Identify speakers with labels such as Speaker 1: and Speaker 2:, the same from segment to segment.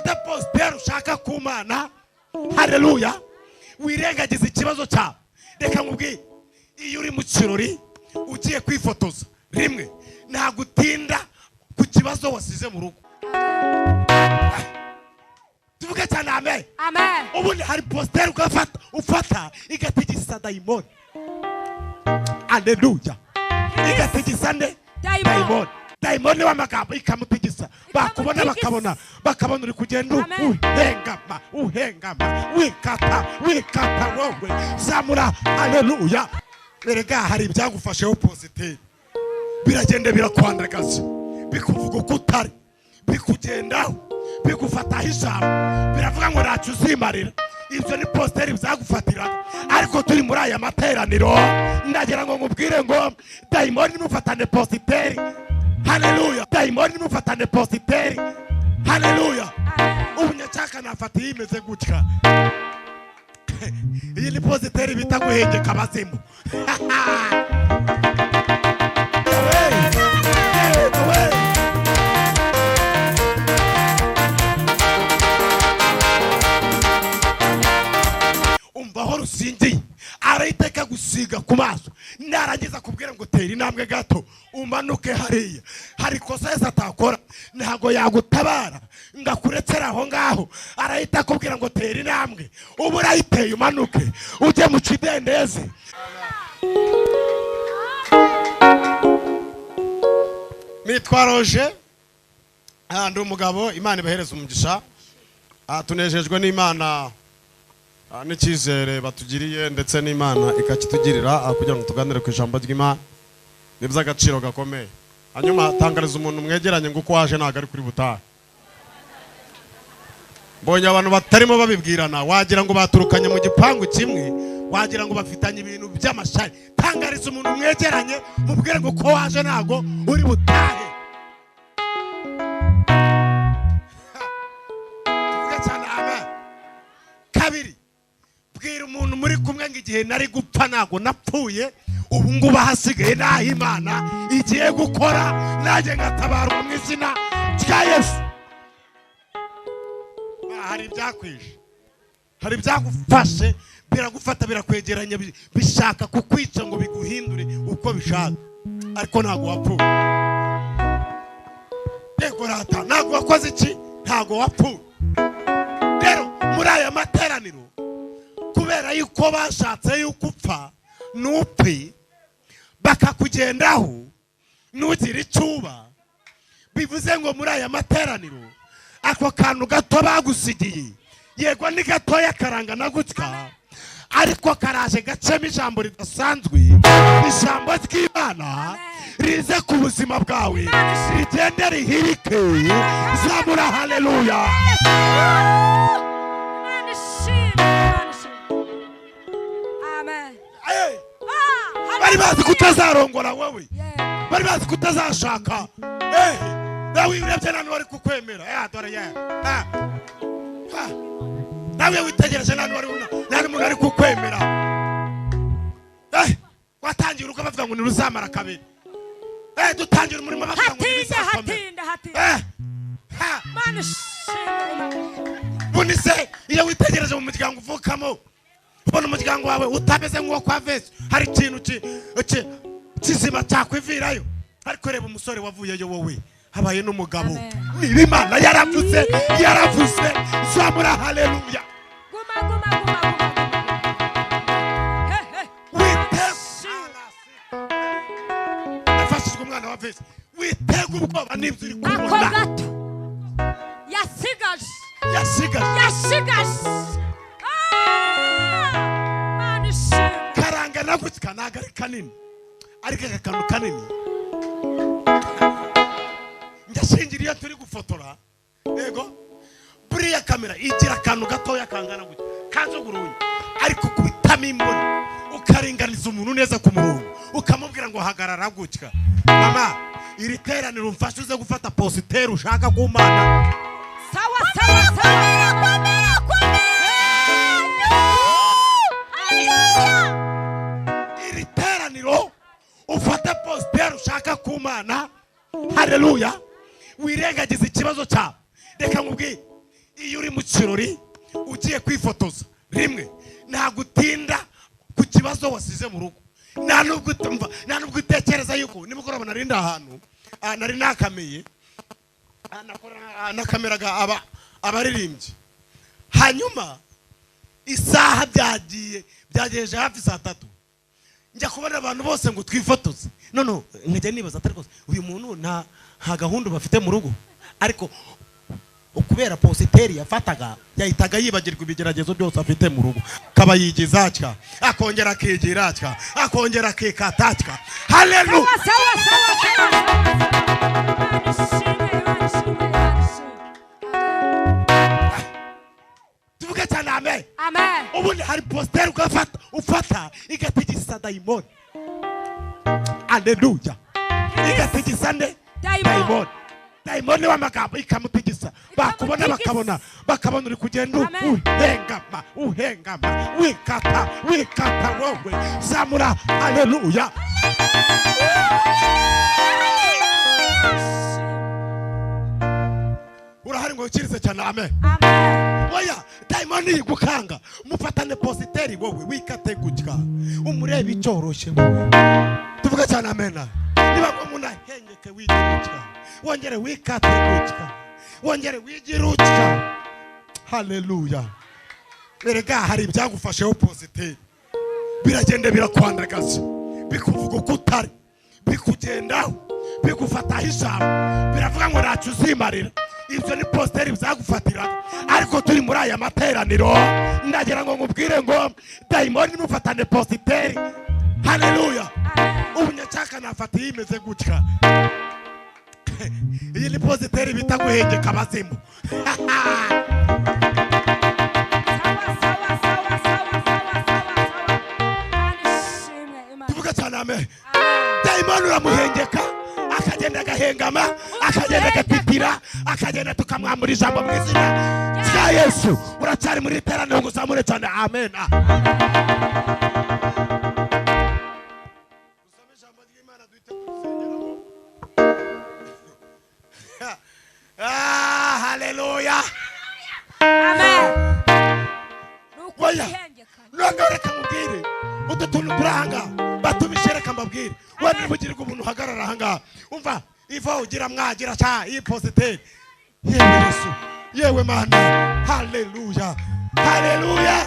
Speaker 1: ufate positeri ushaka ku Mana. Haleluya. Wirengagiza ikibazo cyawe. Reka nkubwire, iyo uri mu kirori ugiye kwifotoza rimwe ntagutinda ku kibazo wasize mu rugo. Tuvuge cyane amen.
Speaker 2: Amen.
Speaker 1: Ubundi hari positeri ufata igatigisa dayimoni. Haleluya. Igatigisa nde? Dayimoni. Dayimoni w'amagambo ikamutigisa. Bakubona bakabona uri kugenda uhengama wikata wowe zamura. Haleluya. Erega hari ibyagufasheho positeri biragenda birakwandagaza bikuvuga uko utari bikugendaho bigufataho ijambo biravuga ngo ntacyo uzimarira. Ibyo ni positeri byagufatira. Ariko turi muri aya materaniro ndagira ngo nkubwire ngo dayimoni nimufatane positeri. Haleluya. Dayimoni nimufatane positeri. Haleluya. Ubu nyacaka nafata imeze gutya. Iyi ni positeri bita guhengeka abazimu. Umvaho rusingiye arayiteka gusiga ku maso. Narangiza kubwira ngo tera intambwe gato umanuke hariya. Hari kosa Yesu atakora ntago yagutabara ngakurekera aho ngaho. Arayita kubwira ngo tera intambwe ubu urayiteye umanuke ujye mu kidendezi. Nitwa Roje ndi umugabo. Imana ibahereza umugisha. Tunejejwe n'Imana n'icyizere batugiriye ndetse n'Imana ikakitugirira kugira ngo tuganire ku ijambo ry'Imana. Ni by'agaciro gakomeye. Hanyuma tangariza umuntu mwegeranye ngo uko waje ntago ari kuri butaha. Mbonye abantu batarimo babibwirana wagira ngo baturukanye mu gipangu kimwe, wagira ngo bafitanye ibintu by'amashari. Tangariza umuntu mwegeranye mubwire ngo uko waje ntago uri butahe. Tuvuge cyane amen. Kabiri, bwira umuntu muri kumwe ngo igihe nari gupfa ntago napfuye, ubu ngubu hasigaye naho Imana igiye gukora nanjye ngatabarwa mu izina rya Yesu. Hari ibyakwije, hari ibyagufashe biragufata birakwegeranya bishaka kukwica ngo biguhindure uko bishaka, ariko ntago wapfuye. Yego rata ntago wakoze iki, ntago wapfuye. Rero muri aya materaniro kubera yuko bashatse yuko upfa nupfe bakakugendaho nugira icuba, bivuze ngo muri aya materaniro ako kantu gato bagusigiye yego ni gatoya karangana gutya, ariko karaje gacemo ijambo ridasanzwe. Ijambo ry'Imana rize ku buzima bwawe rigende rihirike. Zamura haleluya. Bari bazi kutazarongora wowe, bari bazi kutazashaka. Nawe urebye nani wari kukwemera. Dore nawe witegereje nani muntu ari kukwemera. Watangira uko bavuga ngo ni ruzamara kabiri. Dutangira umurimo bavuga ngo ni hatinda. Bunise iyo witegereje mu muryango uvukamo ubona umuryango wawe utameze nk'uwo kwa Vesi, hari ikintu kizima cyakwivirayo. Ariko reba umusore wavuyeyo wowe habaye n'umugabo. Niba Imana yaravuze zamura haleluya. Nafashijwe umwana wa Vesi witega ubwoba n'ibyo uri kubona. Yasigaje karanga nagutska ntago ari kanini, ariko akantu kanini ndashingira iyo turi gufotora. Yego buriya kamera igira akantu gatoya kangana gutya kajuguruye, ariko kubitamo imboni ukaringaniza umuntu neza ku murongo ukamubwira ngo hagarara gutya. Mama iri teraniro umfashe uze gufata positeri ushaka ku Mana.
Speaker 2: Sawa.
Speaker 1: Iri teraniro ufata positeri ushaka ku Mana. Haleluya. Wirengagiza ikibazo cyawe. Reka nkubwire, iyo uri mu kirori ugiye kwifotoza rimwe ntabwo utinda ku kibazo wasize mu rugo, nta nubwo utekereza yuko nimugoroba nari ndi ahantu nari nakamiye nakameraga abaririmbyi, hanyuma isaha byagejeje hafi saa 3 njya kubona abantu bose ngo twifotoze, none nkajya nibaza atari rwose uyu muntu nta gahunda bafite mu rugo, ariko ukubera positeri yafataga yahitaga yibagirwa ibigeragezo byose afite mu rugo, kaba yigiza atya akongera akigira atya akongera akikata atya. Haleluya. Tuvuge cyane amen. Amen. Ubundi hari positeri ufata igatigisa dayimoni. Haleluya. Igatigisa nde? Dayimoni. Dayimoni w'amagambo ikamutigisa, bakabona uri kugenda uhengama wikata wowe. Zamura haleluya. Urahari ngo ukirize cyane amen. Oya dayimoni yigukanga mufatane positeri wowe wikate gutya umurebe icyoroshye. Tuvuga cyane amen. Niba ko munahengeke wigiruka wongere wikate gutya wongere wigiruka. Haleluya. Erega hari ibyagufasheho positeri biragende birakwandagaza bikuvuga uko utari bikugendaho bigufataho ijambo biravuga ngo ntacyo uzimarira. Ibyo ni positeri byagufatira, ariko turi muri aya materaniro ndagira ngo nkubwire ngo dayimoni mufatane positeri. Haleluya. Ubunyacaka nafatiye imeze gutya. Iyi ni positeri bita guhengeka abazimu. Tuvuga cyane amen. Dayimoni uramuhengeka akagenda agahengama akagenda agatitira akagenda tukamwambura ijambo mu izina rya Yesu. Uracyari muri teraniro ngo uzamure cyane amen. Haleluya. Amen. Oya reka mubwire udutuntu turahanga batubishereka mbabwire wari bugirwa umuntu hagarara hanga umva iva ugira mwagira cha iyi positeri. Yewe Yesu yewe mana. Haleluya. Haleluya.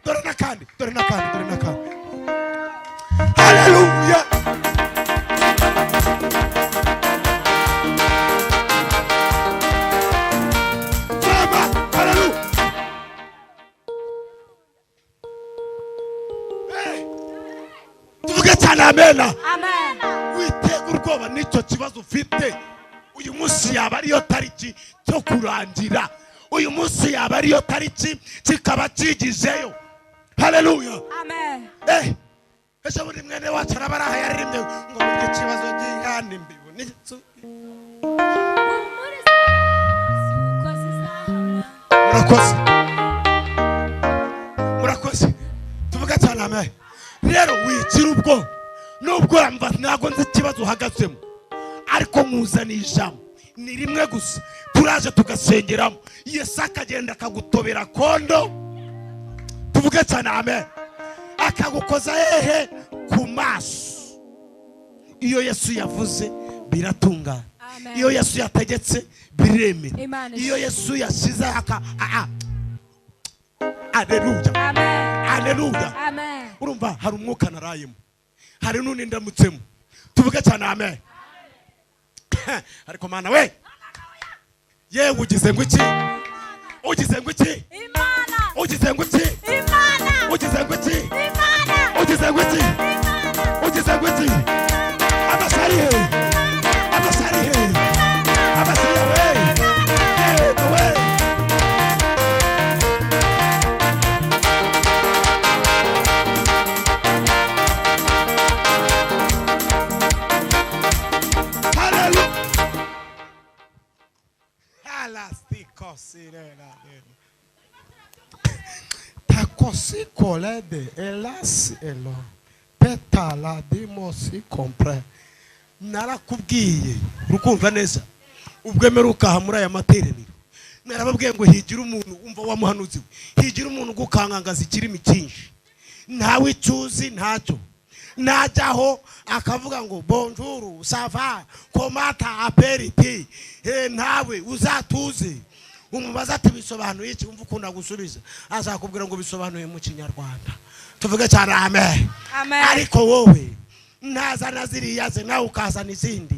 Speaker 1: Dore nakandi. Haleluya. Amen. Amen. Witega urwoba nicyo kibazo ufite. Uyu munsi yaba ariyo tariki cyo kurangira. Uyu munsi yaba ariyo tariki kikaba kigizeyo. Haleluya. Amen. Ese buri mwene wacu arabaraha yaririmbye ngo nicyo kibazo gihana imbibo n'icyo. Murakoze. Tuvuga cyane amen. Rero wikira ubwo nubwo yamva ntago nzi ikibazo uhagazemo, ariko muzana ijambo ni rimwe gusa turaje tugasengeramo Yesu akagenda akagutobera kondo. Tuvuge cyane amen. Akagukoza hehe ku maso. Iyo Yesu yavuze biratungana. Iyo Yesu yategetse biremera. Iyo Yesu yashize Haleluya. Amen. Haleluya. Amen. Urumva hari umwuka narayemo, hari n'undi ndamutsemo. Tuvuge cyane amen. Ariko mana we yewe ugize ngo iki? Ugize ngo iki? Imana. Ugize ngo iki? Imana. Ugize ngo iki? Imana. Ugize ngo iki? Imana. Ugize ngo iki? Abasari he. Abasari he. Abasari we. We. Takosi kolede elas elo petala dimosi compre. Narakubwiye urukumva neza ubwemeruka hamura ya materaniro narababwiye ngo higira umuntu umva wamuhanuzi higira umuntu gukangangaza ikirimi cyinshi ntawe icyuzi ntacyo najyaho akavuga ngo bonjour ça va comment t'appelles ntawe uzatuze umubaza ati bisobanuye iki umva ukunda gusubiza azakubwira ngo bisobanuye mu kinyarwanda tuvuge cyane amen ariko wowe nazana ziriya ze nawe ukazana izindi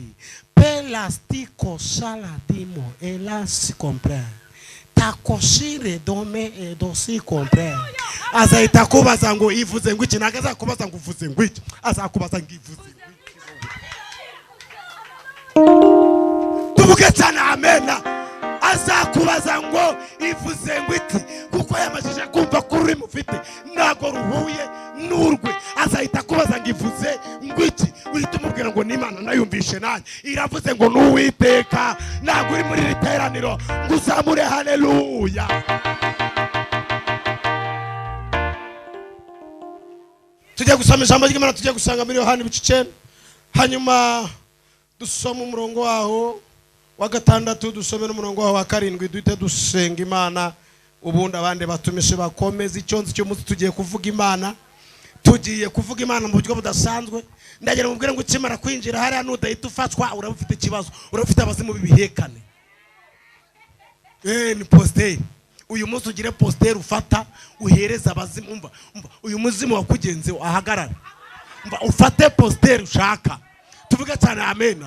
Speaker 1: pelastico saladimo elas comprend takoshire dome edosi comprend azahita kubaza ngo ivuze ngo iki nagaza kubaza ngo uvuze ngo iki azakubaza ngo ivuze tuvuge cyane amen azakubaza ngo ivuze ngo iki kuko yamajije kumva ko uri mufite nago ruhuye n'urwe azahita kubaza ngo ivuze ngo iki uhita umubwira ngo n'Imana nayumvishe nanjye iravuze ngo n'Uwiteka nago uri muri riteraniro ngo uzamure haleluya tujye gusoma ijambo ry'Imana tujye gusanga muri Yohana 9 hanyuma dusoma umurongo waho wa 6 dusome n'umurongo waho wa 7 duhite dusenga Imana ubundi abandi batumishe bakomeza icyonzi cyo munsi tugiye kuvuga Imana mu buryo budasanzwe ndagira mubwire ngo ukimara kwinjira hari nudahita ufatwa urabufite ikibazo urabufite abazimu bibihekane ni poster uyu munsi ugire poster ufata uhereza abazimu umva uyu muzimu wakugenze ahagarara umva ufate poster ushaka tuvuge cyane amen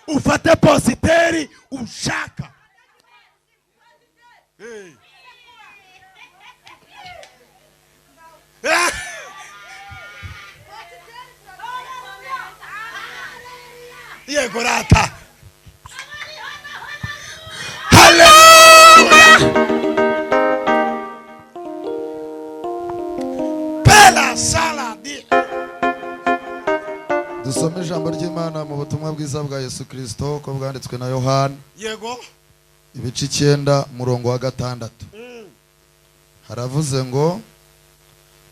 Speaker 1: ufate poster ushaka yego rata haleluya bela saladi
Speaker 2: dusome ijambo ry'Imana mu butumwa bwiza bwa Yesu Kristo ko bwanditswe na Yohana
Speaker 1: yego
Speaker 2: ibice 9 murongo wa 6 haravuze ngo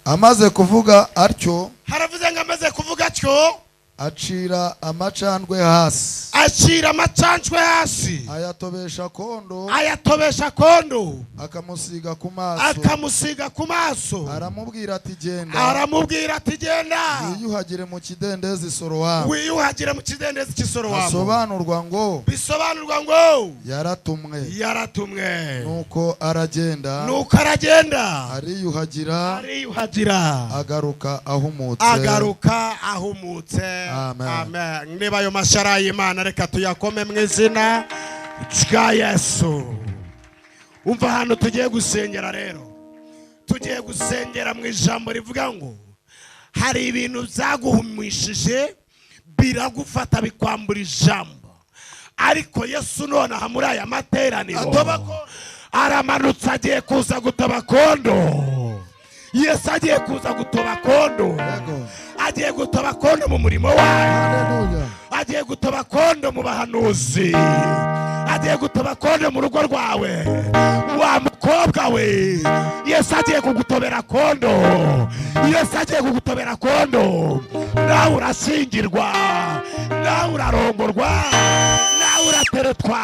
Speaker 2: amaze kuvuga atyo
Speaker 1: haravuze ngo amaze kuvuga atyo
Speaker 2: acira amacandwe hasi ayatobesha kondo akamusiga ku maso aramubwira ati genda wiyuhagire mu kidendezi Sorowamu bisobanurwa ngo yaratumwe nuko aragenda ariyuhagira agaruka ahumutse
Speaker 1: amen niba ayo mashara y'Imana reka tuyakome mu izina rya Yesu umva hano tugiye gusengera rero tugiye gusengera mu ijambo rivuga ngo hari ibintu byaguhumishije biragufata bikwambura ijambo ariko Yesu none aha muri aya materaniro aramanutse agiye kuza gutaba kondo Yesu agiye kuza gutoba kondo agiye gutoba kondo mu murimo wawe agiye gutoba kondo mu bahanuzi agiye gutoba kondo mu rugo rwawe wa mukobwa we Yesu agiye kugutobera kondo Yesu agiye kugutobera kondo nawe urasingirwa nawe urarongorwa nawe urateretwa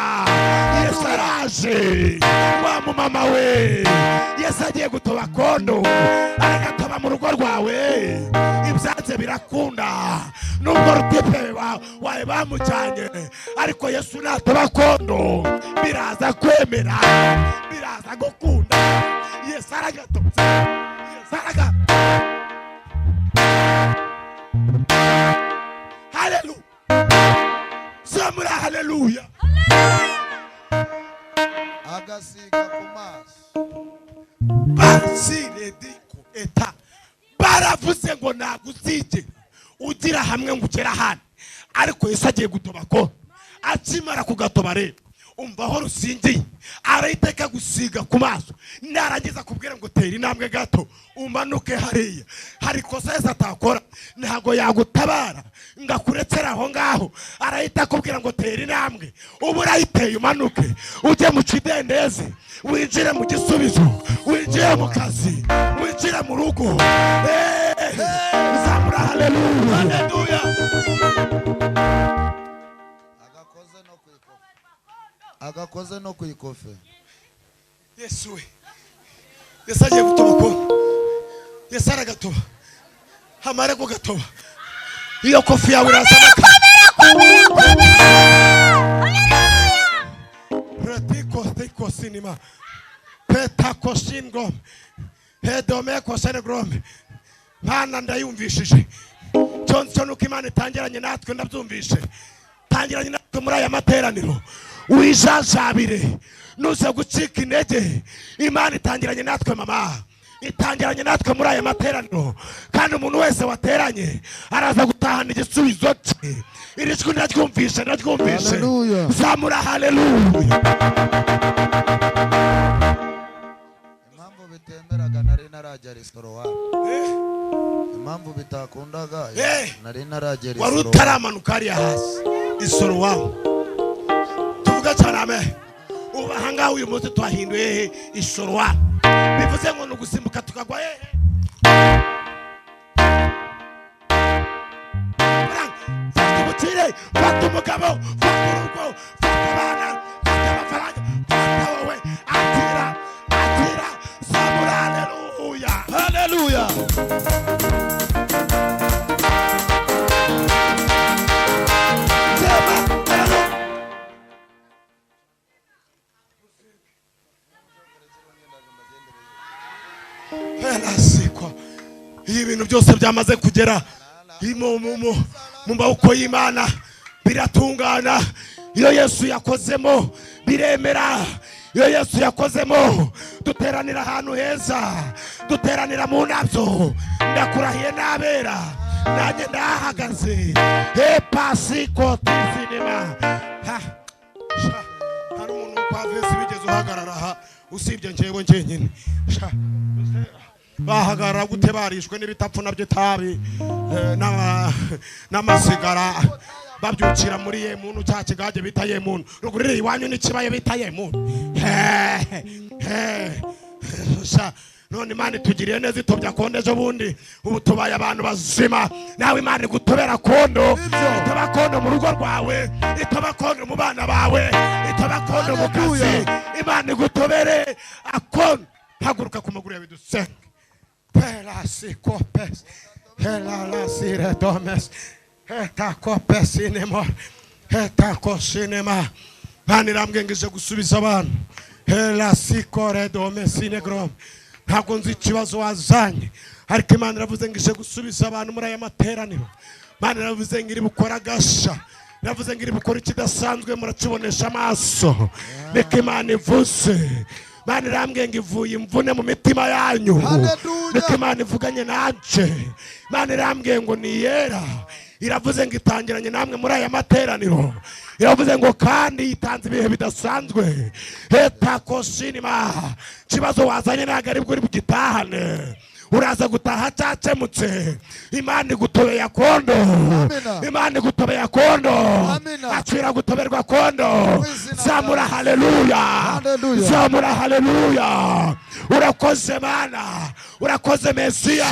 Speaker 1: Yesu araje wa mumama we Yesu agiye gutoba kondo agatoba mu rugo rwawe ibyanze birakunda nubwo rutipe wawe bamujyanye ariko Yesu natoba kondo biraza kwemera biraza gukunda Yesu aragatobye Yesu haleluya zamura haleluya
Speaker 2: agasiga ku maso
Speaker 1: basire diko eta baravuze ngo naguzige ugira hamwe ngo ugera hano ariko Yesu agiye gutoba ko akimara kugatoba rero umva aho rusingiye arahiteka gusiga ku maso narangiza kubwira ngo tera intambwe gato umanuke hariya hari kosa Yesu atakora ntago yagutabara ngakurekera aho ngaho arahita kubwira ngo tera intambwe ubu urayiteye umanuke ujye mu kidendezi winjire mu gisubizo winjire mu kazi winjire mu rugo zamura haleluya
Speaker 2: agakoze no kwikofe
Speaker 1: Yesu we. Yesu agiye gutoba ko. Yesu aragatoba. Hamare ko gatoba. Iyo kofi yawe irazamaka. Retiko tiko sinima. Peta kosingom. Hedome kosenegrom. Mana ndayumvishije. Johnson uko Imana itangiranye natwe ndabyumvishe. Tangiranye natwe muri aya materaniro. Wijajabire. Nuze gucika intege. Imana itangiranye natwe mama. Itangiranye natwe muri aya materaniro. Kandi umuntu wese wateranye araza gutahana igisubizo cye. Iri jwi ndaryumvishe. Zamura haleluya.
Speaker 2: Impamvu bitemberaga nari narajya restaurant. Impamvu bitakundaga nari narajya restaurant.
Speaker 1: Wari utaramanuka hariya hasi. Isoro wawe. Tuvuga cyane amen. Ubu ahangaha uyu munsi twahinduye isoro wawe. Bivuze ngo nugusimbuka tukagwa Fatubutire, fatumugabo, faturugo, fatubana, fatabafaranga, fatawowe, atira, samura, haleluya. Iyi bintu byose byamaze kugera mu maboko y'Imana biratungana. Iyo Yesu yakozemo biremera. Iyo Yesu yakozemo duteranira ahantu heza, duteranira mu nabyo. Ndakurahiye nabera nanjye ndahagaze. Pasiko tizinema. Hari umuntu kwa Vesi bigeze uhagarara aha usibye njyewe njyenyine. Bahagarara gute barishwe n'ibitapfu nabyo tabi n'amasigara babyukira muri ye muntu cya kigage bita ye muntu rugurire iwanyu n'ikibaye bita ye muntu none Imana itugiriye neza itobya kondo ejo bundi ubu tubaye abantu bazima. Nawe Imana igutobera kondo, itoba kondo mu rugo rwawe, itoba kondo mu bana bawe, itoba kondo mu kazi. Imana igutobere akondo. Haguruka ku maguru yawe dusenge. Pelasi kopes, helala sire domes, eta kopes inema, eta kosinema. Banirambwengije gusubiza abantu. Helasi kore domes inegrom. Ntabwo nzi ikibazo wazanye, ariko Imana iravuze ngo ije gusubiza abantu muri aya materaniro. Imana iravuze ngo iri bukora gasha, iravuze ngo iri bukora ikidasanzwe murakibonesha amaso. Niko Imana ivuze. Imana irambwiye ngo ivuye imvune mu mitima yanyu. Niko Imana ivuganye nanje. Imana irambwiye ngo ni yera. Iravuze ngo itangiranye namwe muri aya materaniro. Iravuze ngo kandi itanze ibihe bidasanzwe. Eta kosinima. Kibazo wazanye ntabwo ari bwo uri bugitahane. Uraza gutaha cyacemutse. Imana igutobeye kondo. Imana igutobeye kondo. Acira gutoberwa kondo. Zamura haleluya. Zamura haleluya. Urakoze Mana. Urakoze Mesiya.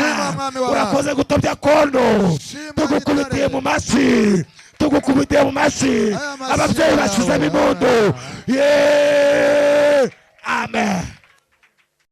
Speaker 1: Urakoze gutobya kondo. Tugukubitiye mu mashi. Tugukubitiye mu mashi. Ababyeyi bashize bimundo. Amen.